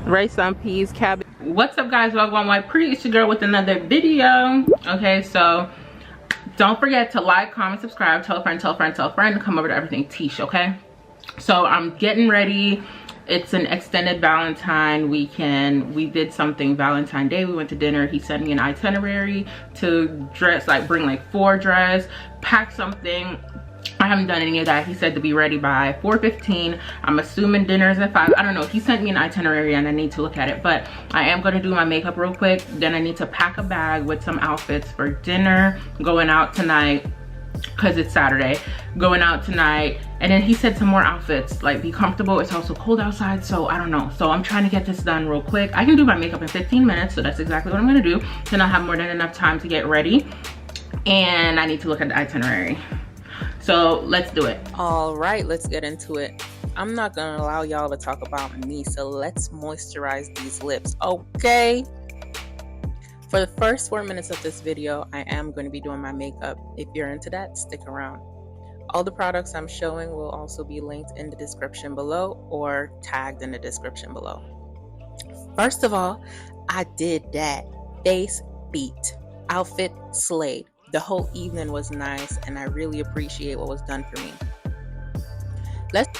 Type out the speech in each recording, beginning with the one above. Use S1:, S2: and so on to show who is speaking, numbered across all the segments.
S1: Rice on peas, cabbage. What's up guys, welcome. My pretty, it's your girl with another video. Okay, so don't forget to like, comment, subscribe, tell a friend, tell a friend, tell a friend, come over to Everything Tish. Okay, so I'm getting ready. It's an extended Valentine weekend. We did something Valentine Day. We went to dinner. He sent me an itinerary to dress, like bring like 4 dress, pack something. I haven't done any of that. He said to be ready by 4:15. I'm assuming dinner is at 5. I don't know. He sent me an itinerary and I need to look at it. But I am going to do my makeup real quick. Then I need to pack a bag with some outfits for dinner. Going out tonight because it's Saturday. Going out tonight. And then he said some more outfits. Like be comfortable. It's also cold outside. So I don't know. So I'm trying to get this done real quick. I can do my makeup in 15 minutes. So that's exactly what I'm going to do. Then I'll have more than enough time to get ready. And I need to look at the itinerary. So let's do it.
S2: All right, let's get into it. I'm not gonna allow y'all to talk about me, so let's moisturize these lips, okay? For the first 4 minutes of this video, I am going to be doing my makeup. If you're into that, stick around. All the products I'm showing will also be linked in the description below or tagged in the description below. First of all, I did that. Face beat. Outfit slayed. The whole evening was nice and I really appreciate what was done for me. Let's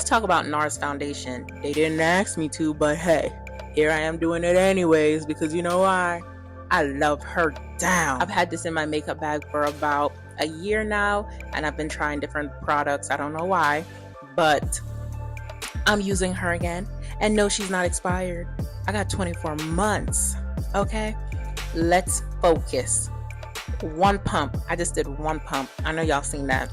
S2: talk about NARS foundation. They didn't ask me to, but hey, here I am doing it anyways because you know why? I love her down. I've had this in my makeup bag for about a year now and I've been trying different products. I don't know why, but I'm using her again. And no, she's not expired. I got 24 months. Okay, let's focus. One pump. I just did one pump. I know y'all seen that.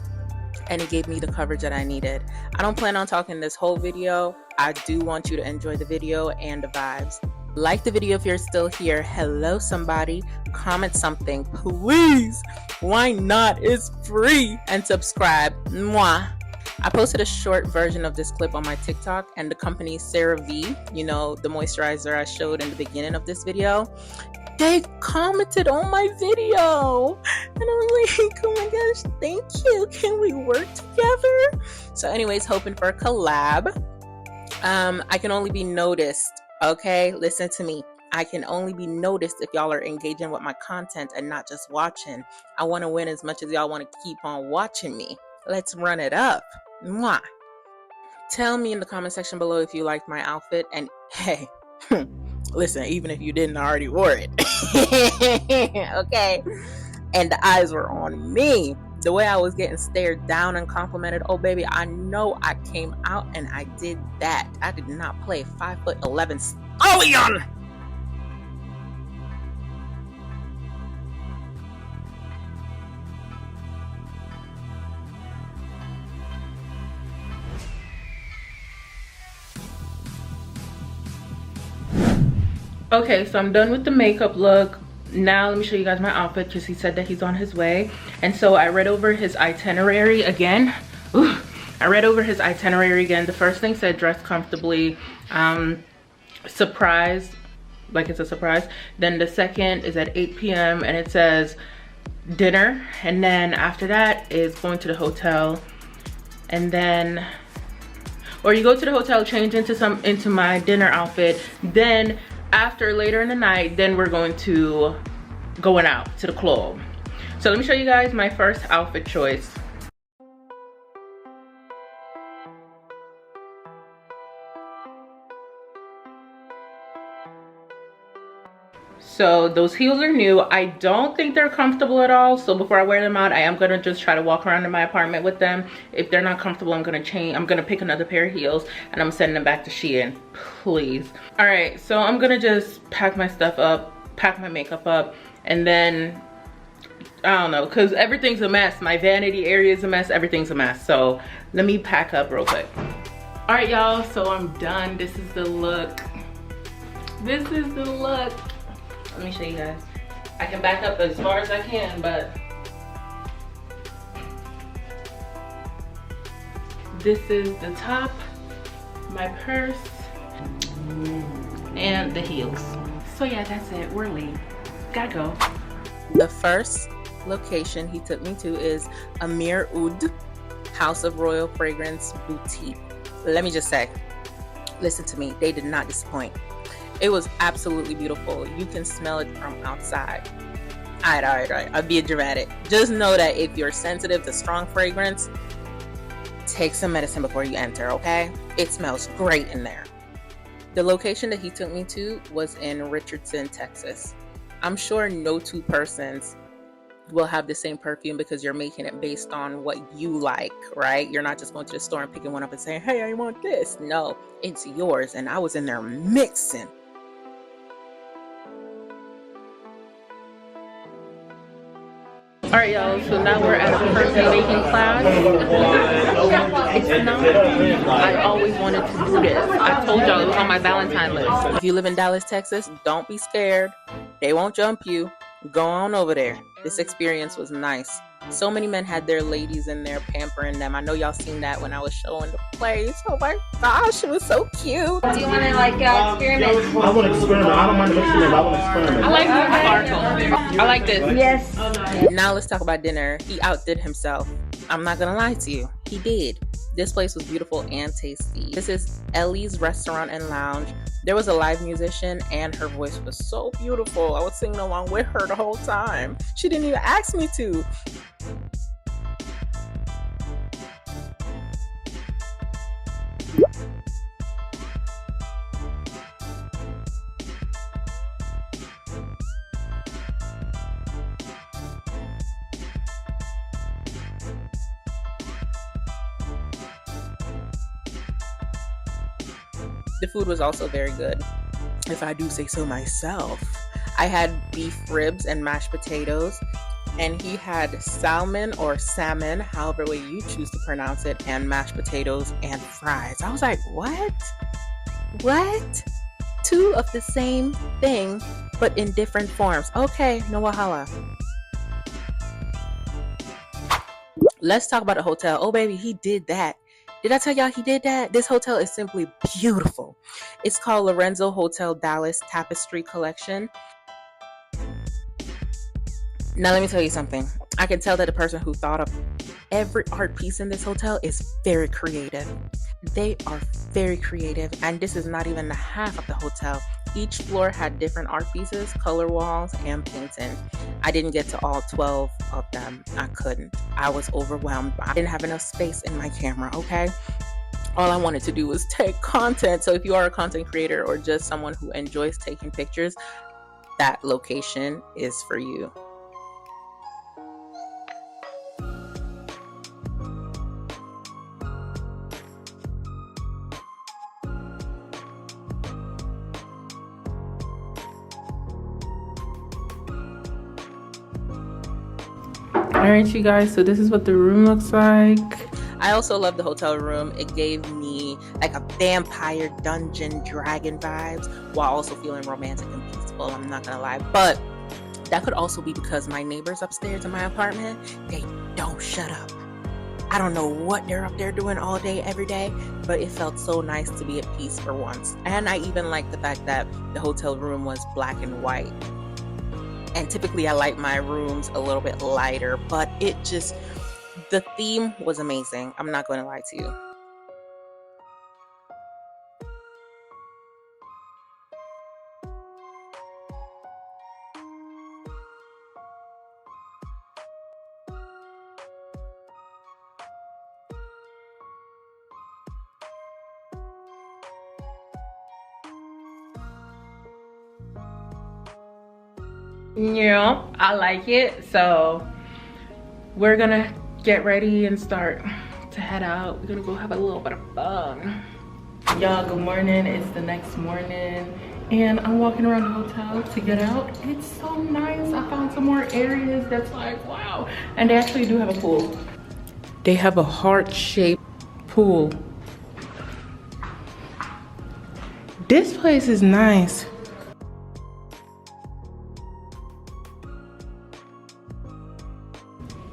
S2: And it gave me the coverage that I needed. I don't plan on talking this whole video. I do want you to enjoy the video and the vibes. Like the video if you're still here. Hello somebody. Comment something, please. Why not? It's free. And subscribe. Mwah. I posted a short version of this clip on my TikTok and the company CeraVe, you know, the moisturizer I showed in the beginning of this video, they commented on my video and I was like, oh my gosh, thank you, can we work together? So anyways, hoping for a collab. I can only be noticed, okay? Listen to me. I can only be noticed if y'all are engaging with my content and not just watching. I want to win as much as y'all want to keep on watching me. Let's run it up. Mwah. Tell me in the comment section below if you liked my outfit, and hey, listen, even if you didn't, I already wore it. Okay, and the eyes were on me. The way I was getting stared down and complimented, oh baby, I know I came out and I did that. I did not play 5'11" stallion.
S1: Okay, so I'm done with the makeup look. Now let me show you guys my outfit because he said that he's on his way. And so I read over his itinerary again. Ooh, I read over his itinerary again. The first thing said dress comfortably, surprise, like it's a surprise. Then the second is at 8 p.m. and it says dinner. And then after that is going to the hotel. And then, or you go to the hotel, change into my dinner outfit. Then after later in the night, then we're going out to the club. So let me show you guys my first outfit choice. So those heels are new. I don't think they're comfortable at all. So before I wear them out, I am gonna just try to walk around in my apartment with them. If they're not comfortable, I'm gonna pick another pair of heels and I'm sending them back to Shein, please. All right, so I'm gonna just pack my stuff up, pack my makeup up, and then I don't know, cause everything's a mess. My vanity area is a mess, everything's a mess. So let me pack up real quick. All right, y'all, so I'm done. This is the look. This is the look. Let me show you guys. I can back up as far as I can, but this is the top, my purse, and the heels. So yeah, that's it. We're late. Gotta go.
S2: The first location he took me to is Amir Oud House of Royal Fragrance Boutique. Let me just say, listen to me, they did not disappoint. It was absolutely beautiful. You can smell it from outside. All right. I'll be dramatic. Just know that if you're sensitive to strong fragrance, take some medicine before you enter, okay? It smells great in there. The location that he took me to was in Richardson, Texas. I'm sure no two persons will have the same perfume because you're making it based on what you like, right? You're not just going to the store and picking one up and saying, hey, I want this. No, it's yours. And I was in there mixing.
S1: All right, y'all, so now we're at a perfume making class. It's not, I always wanted to do this. I told y'all it was on my Valentine list.
S2: If you live in Dallas, Texas, don't be scared. They won't jump you. Go on over there. This experience was nice. So many men had their ladies in there pampering them. I know y'all seen that when I was showing the place. Oh my gosh, it was so cute.
S3: Do you want to like experiment?
S4: I want to experiment. I don't mind the experiment. I want to experiment.
S1: I like the sparkle. I like this.
S3: Yes.
S2: Now let's talk about dinner. He outdid himself. I'm not gonna lie to you. He did. This place was beautiful and tasty. This is Ellie's Restaurant and Lounge. There was a live musician and her voice was so beautiful. I was singing along with her the whole time. She didn't even ask me to. The food was also very good, if I do say so myself. I had beef ribs and mashed potatoes, and he had salmon or salmon, however way you choose to pronounce it, and mashed potatoes and fries. I was like, what? What? Two of the same thing, but in different forms. Okay, no wahala. Let's talk about the hotel. Oh, baby, he did that. Did I tell y'all he did that? This hotel is simply beautiful. It's called Lorenzo Hotel Dallas Tapestry Collection. Now let me tell you something. I can tell that the person who thought of every art piece in this hotel is very creative. They are very creative, and this is not even the half of the hotel. Each floor had different art pieces, color walls, and painting. I didn't get to all 12 of them. I couldn't. I was overwhelmed. I didn't have enough space in my camera, okay? All I wanted to do was take content. So if you are a content creator or just someone who enjoys taking pictures, that location is for you.
S1: All right, you guys, so this is what the room looks like.
S2: I also love the hotel room. It gave me like a vampire dungeon dragon vibes while also feeling romantic and peaceful. I'm not gonna lie, but that could also be because my neighbors upstairs in my apartment, they don't shut up. I don't know what they're up there doing all day, every day, but it felt so nice to be at peace for once. And I even liked the fact that the hotel room was black and white. And typically I like my rooms a little bit lighter, but the theme was amazing. I'm not going to lie to you.
S1: Yeah, I like it. So we're gonna get ready and start to head out. We're gonna go have a little bit of fun. Y'all, good morning. It's the next morning and I'm walking around the hotel to get out. It's so nice. I found some more areas that's like, wow. And they actually do have a pool. They have a heart-shaped pool. This place is nice.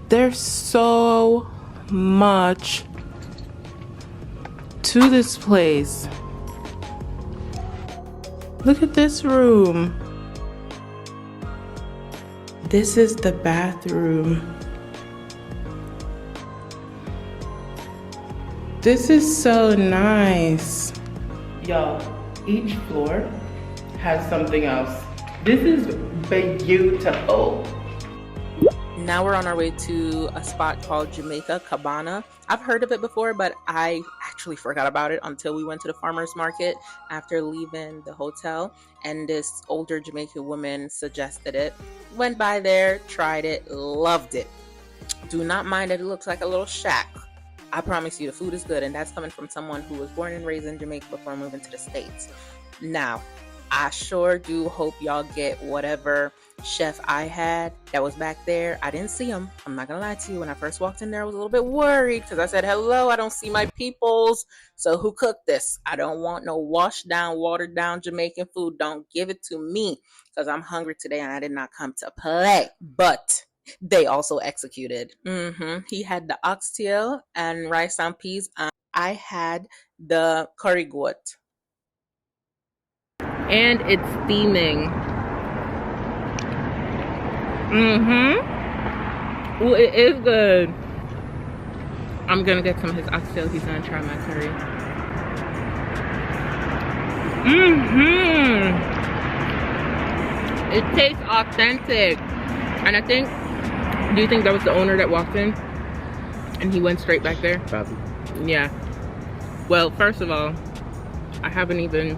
S1: There's so much to this place. Look at this room. This is the bathroom. This is so nice. Y'all, each floor has something else. This is beautiful.
S2: Now we're on our way to a spot called Jamaica Cabana. I've heard of it before, but I actually forgot about it until we went to the farmer's market after leaving the hotel. And this older Jamaican woman suggested it. Went by there, tried it, loved it. Do not mind that it looks like a little shack. I promise you the food is good, and that's coming from someone who was born and raised in Jamaica before moving to the States. Now, I sure do hope y'all get whatever chef I had that was back there. I didn't see him. I'm not gonna lie to you. When I first walked in there, I was a little bit worried because I said, hello, I don't see my peoples. So who cooked this? I don't want no washed down, watered down Jamaican food. Don't give it to me because I'm hungry today and I did not come to play. But they also executed. He had the oxtail and rice and peas. I had the curry goat.
S1: And it's steaming. Well, it is good. I'm gonna get some of his oxtail. He's gonna try my curry. It tastes authentic. And I think, do you think that was the owner that walked in and he went straight back there?
S4: Probably.
S1: Yeah. Well, first of all, I haven't even.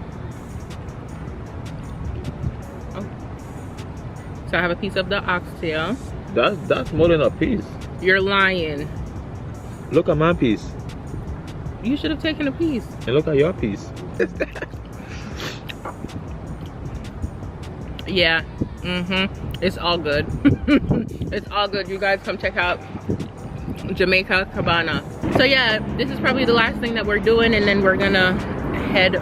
S1: So I have a piece of the oxtail.
S4: That's more than a piece.
S1: You're lying.
S4: Look at my piece.
S1: You should have taken a piece.
S4: And look at your piece.
S1: Yeah. It's all good. It's all good. You guys come check out Jamaica Cabana. So yeah, this is probably the last thing that we're doing, and then we're gonna head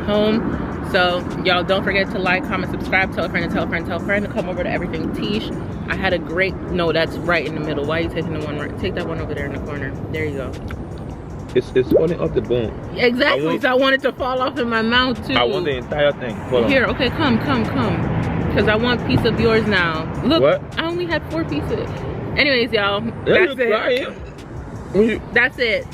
S1: home. So y'all don't forget to like, comment, subscribe, tell a friend, and tell a friend, tell a friend to come over to Everything Tish. I had a great, no, that's right in the middle. Why are you taking the one right? Take that one over there in the corner. There you go.
S4: It's falling off the bone.
S1: Exactly. So I want it to fall off in my mouth too.
S4: I want the entire thing.
S1: Here, okay, come. Because I want a piece of yours now. Look,
S4: what?
S1: I only had 4 pieces. Anyways, y'all, that's it.
S4: Crying.
S1: That's it.